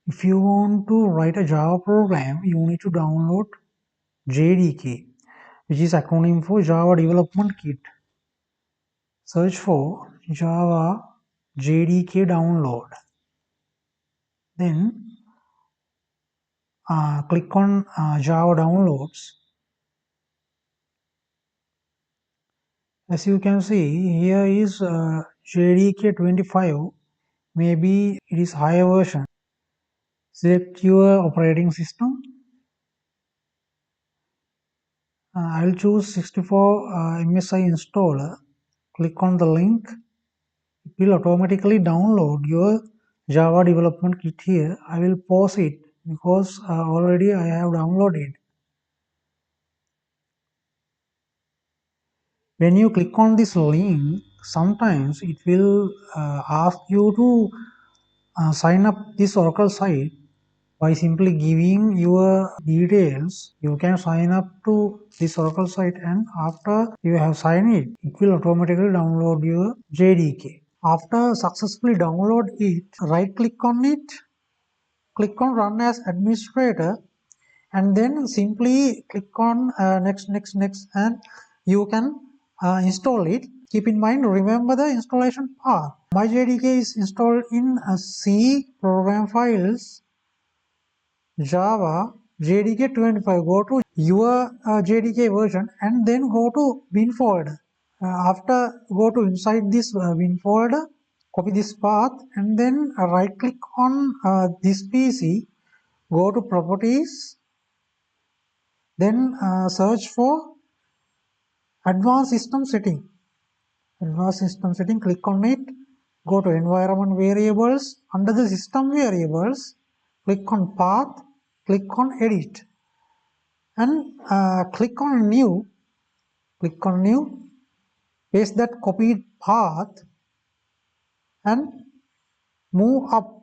If you want to write a Java program, you need to download JDK, which is acronym for Java Development Kit. Search for Java JDK download. Then click on Java downloads. As you can see, here is JDK 25. Maybe it is higher version. Select your operating system. I'll choose 64 MSI installer. Click on the link. It will automatically download your Java development kit here. I will pause it because already I have downloaded. When you click on this link, sometimes it will ask you to sign up this Oracle site. By simply giving your details, you can sign up to this Oracle site, and after you have signed it, it will automatically download your JDK. After successfully download it, right click on it, click on run as administrator, and then simply click on next, and you can install it. Keep in mind, remember the installation path. My JDK is installed in C program files, Java JDK 25. Go to your JDK version and then go to bin folder. After go to inside this bin folder, copy this path and then right click on this PC, go to properties, then search for advanced system setting. Advanced system setting, click on it, go to environment variables. Under the system variables, click on path, click on edit, and click on new, paste that copied path and move up.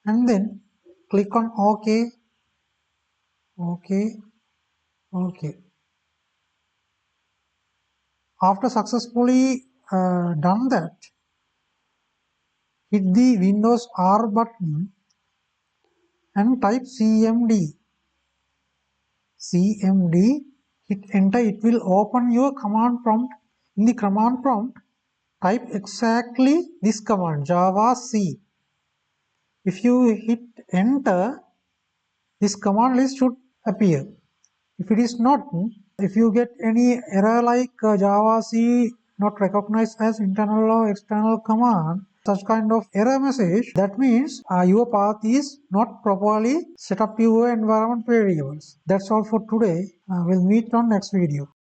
And then click on OK. After successfully done that, hit the Windows R button and type CMD. Hit enter. It will open your command prompt. In the command prompt, type exactly this command, Java C. If you hit enter, this command list should appear. If it is not, if you get any error like Java C not recognized as internal or external command, such kind of error message, that means your path is not properly set up your environment variables. That's all for today. We'll meet on next video.